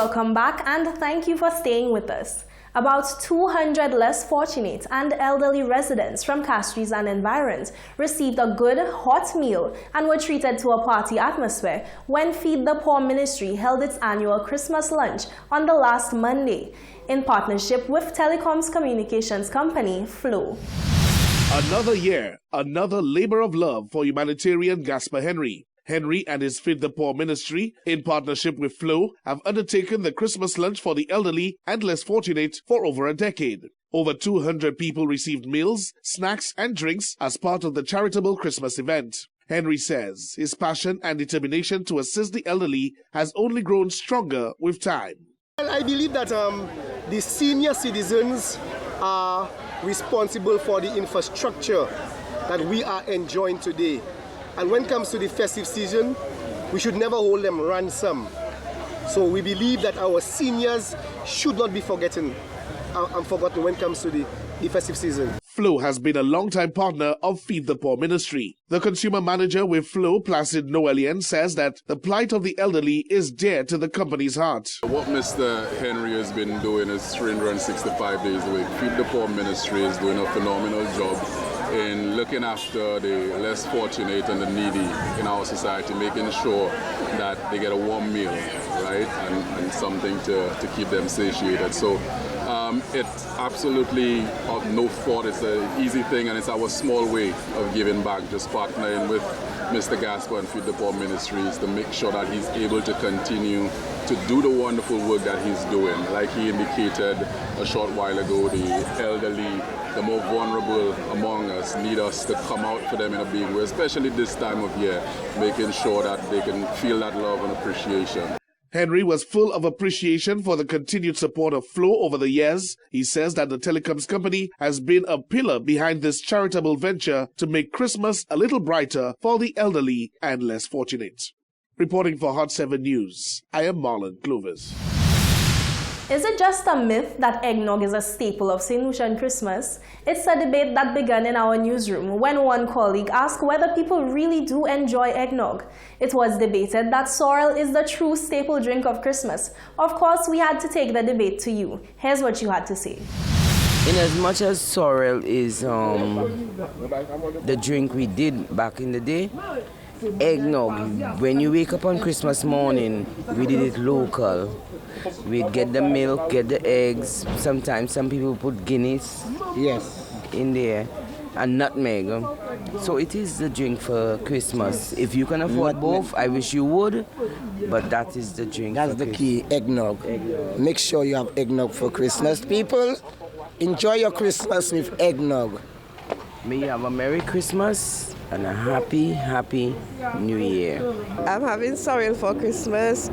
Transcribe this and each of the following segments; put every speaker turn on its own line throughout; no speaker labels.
Welcome back and thank you for staying with us. About 200 less fortunate and elderly residents from Castries and environs received a good hot meal and were treated to a party atmosphere when Feed the Poor Ministry held its annual Christmas lunch on the last Monday in partnership with Telecoms Communications company Flow.
Another year, another labor of love for humanitarian Gaspar Henry. Henry and his Feed the Poor Ministry, in partnership with Flow, have undertaken the Christmas lunch for the elderly and less fortunate for over a decade. Over 200 people received meals, snacks and drinks as part of the charitable Christmas event. Henry says his passion and determination to assist the elderly has only grown stronger with time.
Well, I believe that the senior citizens are responsible for the infrastructure that we are enjoying today. And when it comes to the festive season, we should never hold them ransom. So we believe that our seniors should not be forgotten when it comes to the festive season.
Flow has been a long-time partner of Feed the Poor Ministry. The consumer manager with Flow, Placid Noelian, says that the plight of the elderly is dear to the company's heart.
What Mr. Henry has been doing is 365 days a week. Feed the Poor Ministry is doing a phenomenal job in looking after the less fortunate and the needy in our society, making sure that they get a warm meal, right, and something to keep them satiated. So it's absolutely of no fault. It's an easy thing, and it's our small way of giving back, just partnering with Mr. Gaspar and Feed the Poor Ministries to make sure that he's able to continue to do the wonderful work that he's doing. Like he indicated a short while ago, the elderly, the more vulnerable among us need us to come out for them in a big way, especially this time of year, making sure that they can feel that love and appreciation.
Henry was full of appreciation for the continued support of Flow over the years. He says that the telecoms company has been a pillar behind this charitable venture to make Christmas a little brighter for the elderly and less fortunate. Reporting for Hot 7 News, I am Marlon Clovis.
Is it just a myth that eggnog is a staple of St. Lucia Christmas? It's a debate that began in our newsroom when one colleague asked whether people really do enjoy eggnog. It was debated that sorrel is the true staple drink of Christmas. Of course, we had to take the debate to you. Here's what you had to say.
In as much as sorrel is the drink we did back in the day, eggnog, when you wake up on Christmas morning, we did it local. We'd get the milk, get the eggs. Sometimes some people put Guinness in there and nutmeg. So it is the drink for Christmas. If you can afford both, I wish you would, but that is the drink.
That's the key, eggnog. Make sure you have eggnog for Christmas. People, enjoy your Christmas with eggnog.
May you have a Merry Christmas and a happy, happy New Year.
I'm having sorrel for Christmas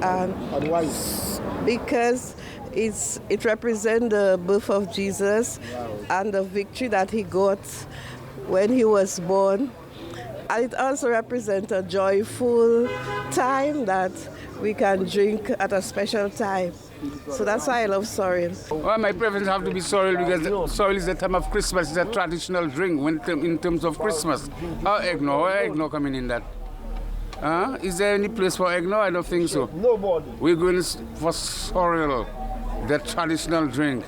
because it represents the birth of Jesus and the victory that he got when he was born. And it also represents a joyful time that we can drink at a special time. So that's why I love sorrel.
Well, my preference have to be sorrel because sorrel is the time of Christmas. It's a traditional drink in terms of Christmas. Eggnog coming in that? Is there any place for eggnog? I don't think so.
Nobody.
We're going for sorrel, the traditional drink.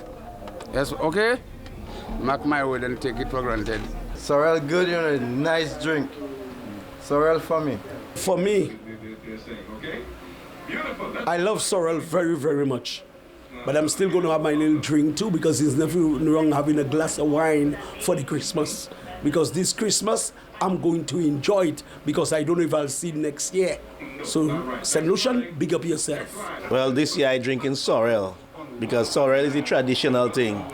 Yes, okay? Mark my word and take it for granted.
Sorrel good, nice drink. Sorrel for me.
For me, I love sorrel very, very much. But I'm still going to have my little drink too because there's nothing wrong having a glass of wine for the Christmas. Because this Christmas, I'm going to enjoy it because I don't know if I'll see it next year. So, St. Lucian, big up yourself.
Well, this year I'm drinking sorrel because sorrel is a traditional thing.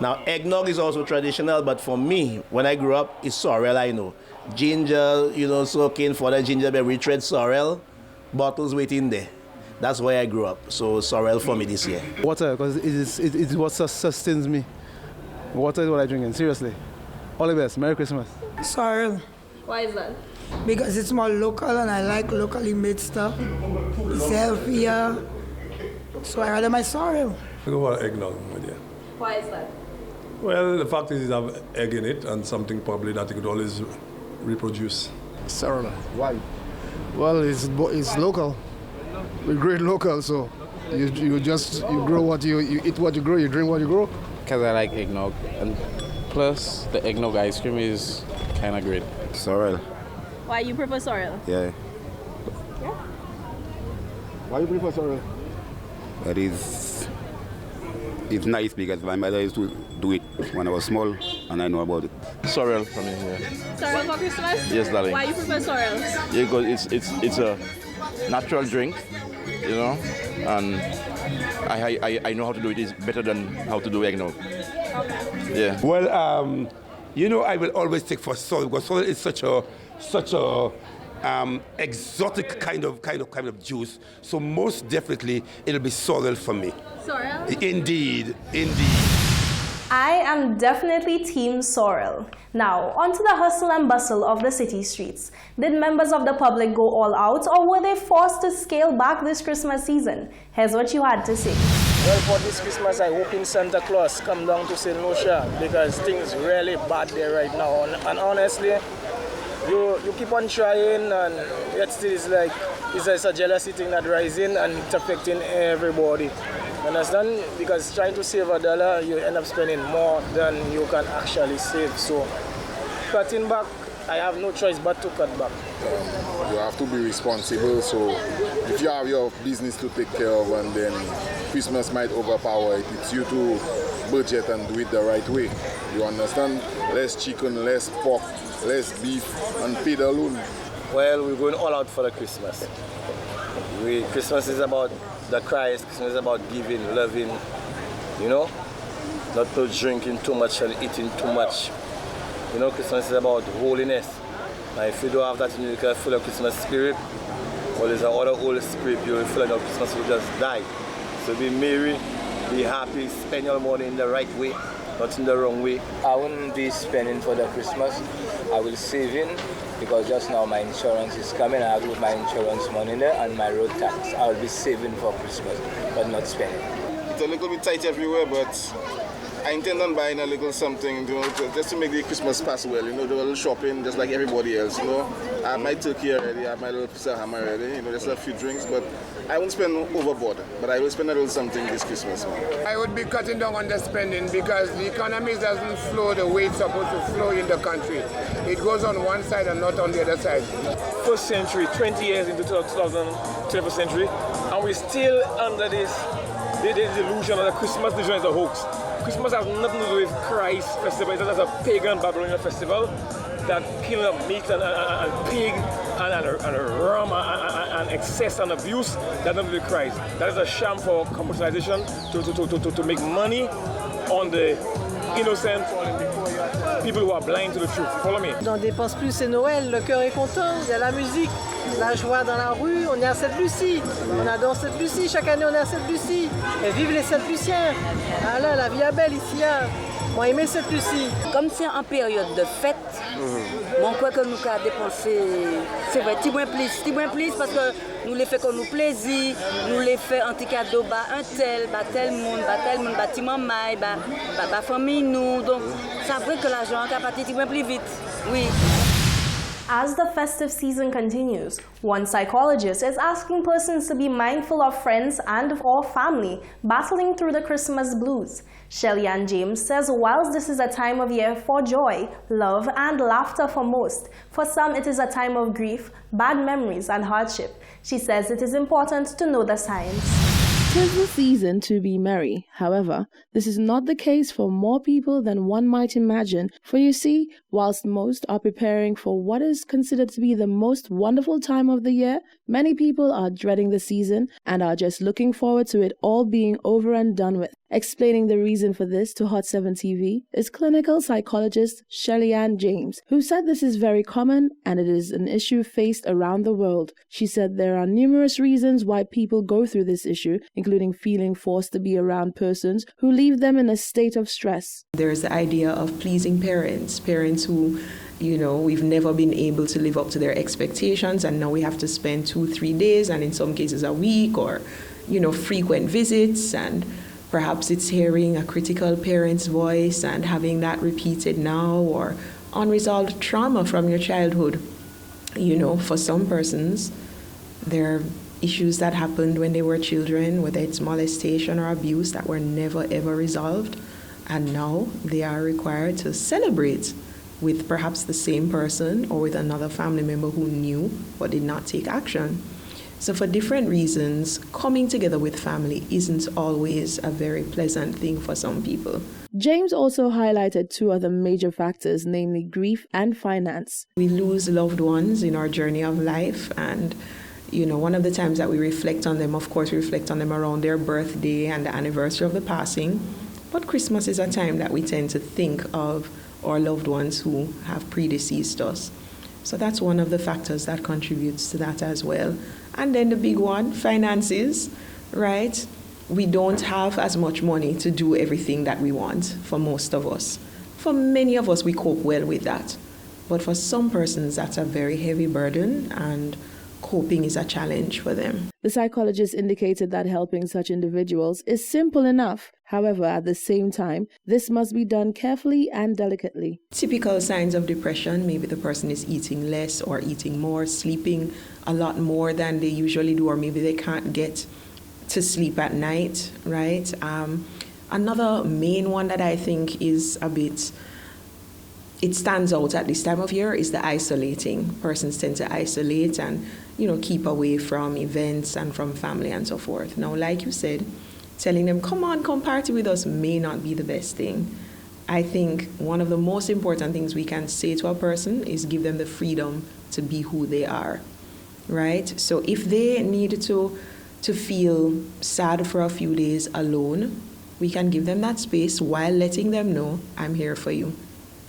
Now, eggnog is also traditional, but for me, when I grew up, it's sorrel I know. Ginger, soaking for the ginger beverage, red sorrel, bottles waiting there. That's why I grew up. So sorrel for me this year.
Water, because it's what sustains me. Water is what I'm drinking, seriously. All the best. Merry Christmas.
Sorrel.
Why is that?
Because it's more local and I like locally made stuff. It's healthier. So I rather my sorrel.
I go for eggnog, my dear.
Why is that?
Well, the fact is it have egg in it and something probably that you could always reproduce.
Sorrel. Why? Well, it's local. We great local, so
You grow what you eat what you grow, you drink what you grow.
Because I like eggnog, and plus the eggnog ice cream is kind of great.
Sorrel.
Why you prefer sorrel?
Yeah.
Why you prefer sorrel?
It's nice because my mother used to do it when I was small, and I know about it.
Sorrel for me, yeah.
Sorrel for Christmas?
Yes, darling.
Why you prefer sorrel?
Yeah, because it's a natural drink, you know, and I know how to do it. It's better than how to do eggnog. Okay. Yeah.
Well, I will always take for sorrel because sorrel is such a exotic kind of juice. So most definitely it'll be sorrel for me.
Sorrel?
Indeed.
I am definitely team sorrel. Now, onto the hustle and bustle of the city streets. Did members of the public go all out, or were they forced to scale back this Christmas season? Here's what you had to say.
Well, for this Christmas, I hope in Santa Claus come down to St. Lucia because things really bad there right now. And honestly, you keep on trying, and yet still it's a jealousy thing that rising, and it's affecting everybody. Understand? Because trying to save $1, you end up spending more than you can actually save. So cutting back, I have no choice but to cut back.
You have to be responsible. So if you have your business to take care of, and then Christmas might overpower it, it's you to budget and do it the right way. You understand? Less chicken, less pork, less beef, and pay the loan.
Well, we're going all out for the Christmas. Christmas is about the Christ. Christmas is about giving, loving, not to drinking too much and eating too much. Christmas is about holiness. Now, if you don't have that, you can feel the Christmas spirit. Well, there's another Holy Spirit, you will feel like Christmas will just die. So be merry, be happy, spend your money in the right way, not in the wrong way.
I wouldn't be spending for the Christmas. I will save in because just now my insurance is coming. I have my insurance money there and my road tax. I will be saving for Christmas, but not spending.
It's a little bit tight everywhere, but I intend on buying a little something, just to make the Christmas pass well. Do a little shopping, just like everybody else. I have my turkey already, I have my little piece of ham already. Just a few drinks, but I won't spend overboard. But I will spend a little something this Christmas.
I would be cutting down on the spending because the economy doesn't flow the way it's supposed to flow in the country. It goes on one side and not on the other side.
First century, 20 years into 21st century, and we're still under this delusion of the Christmas delusion is a hoax. Christmas has nothing to do with Christ festival. It's just a pagan Babylonian festival that killing of meat and pig and rum and excess and abuse. That's not with Christ. That is a sham for commercialization to make money on the innocent people who are blind to the truth. Follow me.
On dépense plus, c'est Noël, le cœur est content, il y a la musique, la joie dans la rue, on est à Sainte-Lucie, on adore Sainte-Lucie, chaque année on est à Sainte-Lucie, et vive les Sainte-Luciens. Ah là, la vie est belle ici, hein. Moi aimé Sainte-Lucie.
Comme c'est en période de fête, on croit que nous avons dépensé, c'est vrai, petit moins plus parce que nous les faisons comme nous plaisir, nous les faisons en cadeau, tel monde, bâtiment maille, famille nous, donc ça vrai que l'argent a parti petit moins plus vite, oui.
As the festive season continues, one psychologist is asking persons to be mindful of friends and or family battling through the Christmas blues. Shelly Ann James says whilst this is a time of year for joy, love and laughter for most, for some it is a time of grief, bad memories and hardship. She says it is important to know the signs.
'Tis the season to be merry. However, this is not the case for more people than one might imagine. For you see, whilst most are preparing for what is considered to be the most wonderful time of the year, many people are dreading the season and are just looking forward to it all being over and done with. Explaining the reason for this to Hot 7 TV is clinical psychologist Shelly Ann James, who said this is very common and it is an issue faced around the world. She said there are numerous reasons why people go through this issue, including feeling forced to be around persons who leave them in a state of stress.
There's the idea of pleasing parents who, we've never been able to live up to their expectations, and now we have to spend 2-3 days, and in some cases a week, or, frequent visits, and perhaps it's hearing a critical parent's voice and having that repeated now, or unresolved trauma from your childhood. For some persons, There are issues that happened when they were children, whether it's molestation or abuse, that were never ever resolved. And now they are required to celebrate with perhaps the same person or with another family member who knew but did not take action. So for different reasons, coming together with family isn't always a very pleasant thing for some people.
James also highlighted two other major factors, namely grief and finance.
We lose loved ones in our journey of life, and one of the times that we reflect on them, of course, we reflect on them around their birthday and the anniversary of the passing. But Christmas is a time that we tend to think of our loved ones who have predeceased us. So that's one of the factors that contributes to that as well. And then the big one, finances, right? We don't have as much money to do everything that we want for most of us. For many of us, we cope well with that. But for some persons, that's a very heavy burden, and coping is a challenge for them.
The psychologist indicated that helping such individuals is simple enough. However, at the same time, this must be done carefully and delicately.
Typical signs of depression, maybe the person is eating less or eating more, sleeping a lot more than they usually do, or maybe they can't get to sleep at night, right? Another main one that I think is it stands out at this time of year is the isolating. Persons tend to isolate and, keep away from events and from family and so forth. Now, like you said, telling them, come on, come party with us may not be the best thing. I think one of the most important things we can say to a person is give them the freedom to be who they are, right? So if they need to feel sad for a few days alone, we can give them that space while letting them know, I'm here for you.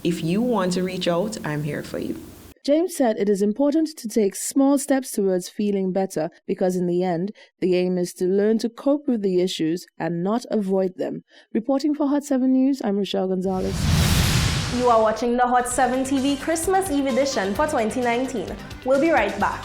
If you want to reach out, I'm here for you.
James said it is important to take small steps towards feeling better because in the end, the aim is to learn to cope with the issues and not avoid them. Reporting for Hot 7 News, I'm Rochelle Gonzalez.
You are watching the Hot 7 TV Christmas Eve edition for 2019. We'll be right back.